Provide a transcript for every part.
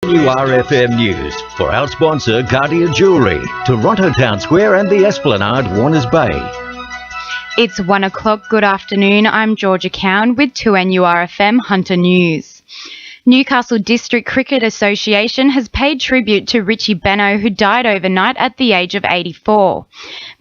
URFM News for our sponsor Guardian Jewellery, Toronto Town Square and the Esplanade, Warners Bay. It's 1 o'clock. Good afternoon. I'm Jorja Cowan with 2NURFM Hunter News. Newcastle District Cricket Association has paid tribute to Richie Benaud, who died overnight at the age of 84.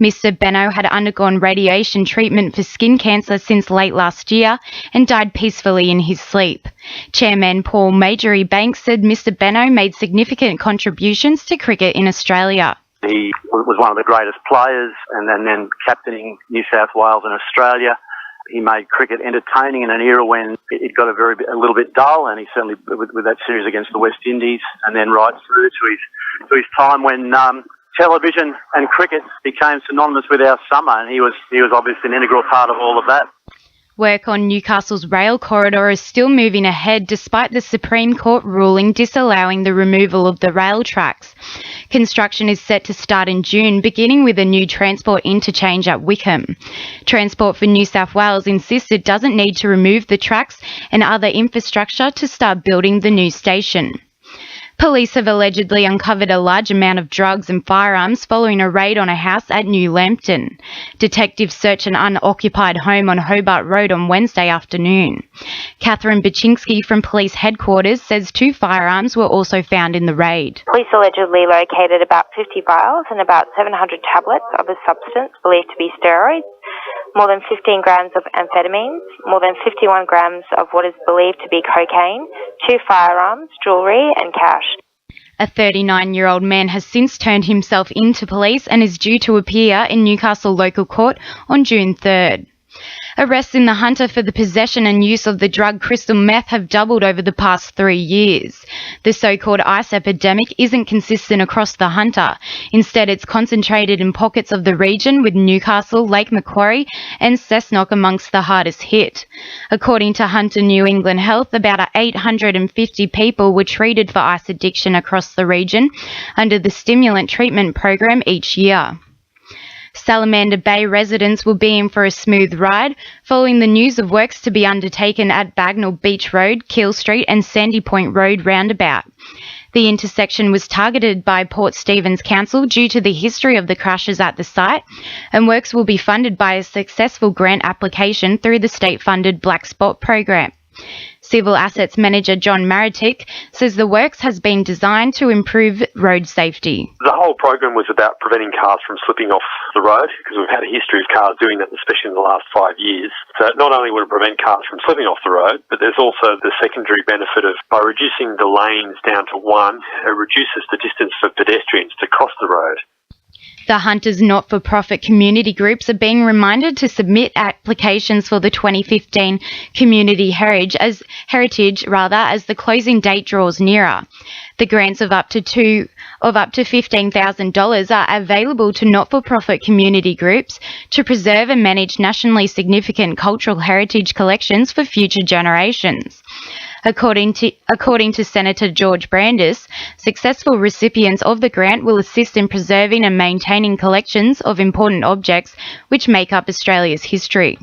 Mr. Benaud had undergone radiation treatment for skin cancer since late last year and died peacefully in his sleep. Chairman Paul Majory-Banks said Mr. Benaud made significant contributions to cricket in Australia. He was one of the greatest players and then captaining New South Wales and Australia. He made cricket entertaining in an era when it got a little bit dull, and he certainly, with that series against the West Indies, and then right through to his time when television and cricket became synonymous with our summer, and he was obviously an integral part of all of that. Work on Newcastle's rail corridor is still moving ahead despite the Supreme Court ruling disallowing the removal of the rail tracks. Construction is set to start in June, beginning with a new transport interchange at Wickham. Transport for New South Wales insists it doesn't need to remove the tracks and other infrastructure to start building the new station. Police have allegedly uncovered a large amount of drugs and firearms following a raid on a house at New Lambton. Detectives searched an unoccupied home on Hobart Road on Wednesday afternoon. Catherine Baczynski from Police Headquarters says 2 firearms were also found in the raid. Police allegedly located about 50 vials and about 700 tablets of a substance believed to be steroids, more than 15 grams of amphetamines, more than 51 grams of what is believed to be cocaine, 2 firearms, jewellery and cash. A 39-year-old man has since turned himself into police and is due to appear in Newcastle Local Court on June 3rd. Arrests in the Hunter for the possession and use of the drug crystal meth have doubled over the past 3 years. The so-called ice epidemic isn't consistent across the Hunter. Instead, it's concentrated in pockets of the region, with Newcastle, Lake Macquarie and Cessnock amongst the hardest hit. According to Hunter New England Health, about 850 people were treated for ice addiction across the region under the stimulant treatment program each year. Salamander Bay residents will be in for a smooth ride following the news of works to be undertaken at Bagnall Beach Road, Kill Street and Sandy Point Road roundabout. The intersection was targeted by Port Stephens Council due to the history of the crashes at the site, and works will be funded by a successful grant application through the state-funded Black Spot program. Civil Assets Manager John Maritic says the works has been designed to improve road safety. The whole program was about preventing cars from slipping off the road, because we've had a history of cars doing that, especially in the last 5 years. So not only would it prevent cars from slipping off the road, but there's also the secondary benefit of, by reducing the lanes down to 1, it reduces the distance for pedestrians to cross the road. The Hunters not-for-profit community groups are being reminded to submit applications for the 2015 Community Heritage as the closing date draws nearer. The grants of up to $15,000 are available to not-for-profit community groups to preserve and manage nationally significant cultural heritage collections for future generations. According to Senator George Brandis, successful recipients of the grant will assist in preserving and maintaining collections of important objects which make up Australia's history.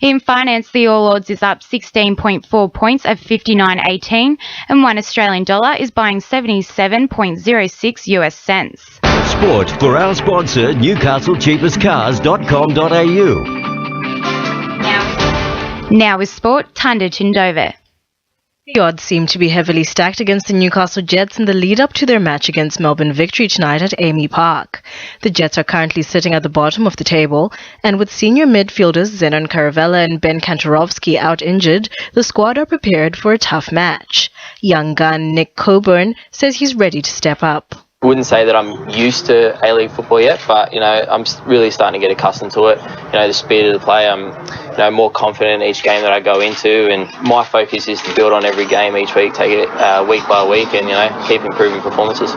In finance, the All Odds is up 16.4 points at 59.18 and $1 Australian dollar is buying 77.06 US cents. Sport for our sponsor newcastlecheapestcars.com.au. Now with sport, Tanda Chindove. The odds seem to be heavily stacked against the Newcastle Jets in the lead-up to their match against Melbourne Victory tonight at Amy Park. The Jets are currently sitting at the bottom of the table, and with senior midfielders Zenon Caravella and Ben Kantarovski out injured, the squad are prepared for a tough match. Young gun Nick Coburn says he's ready to step up. I wouldn't say that I'm used to A-League football yet, but, I'm really starting to get accustomed to it. The speed of the play, I'm, more confident in each game that I go into, and my focus is to build on every game each week, take it week by week and, keep improving performances.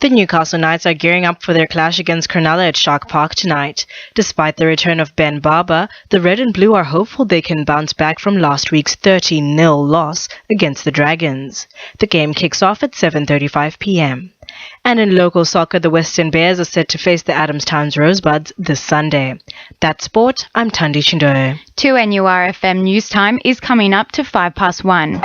The Newcastle Knights are gearing up for their clash against Cronulla at Shark Park tonight. Despite the return of Ben Barber, the Red and Blue are hopeful they can bounce back from last week's 13-0 loss against the Dragons. The game kicks off at 7:35 p.m. And in local soccer, the Western Bears are set to face the Adams Towns Rosebuds this Sunday. That's sport. I'm Tandi Chindoe. 2NURFM News Time is coming up to 1:05.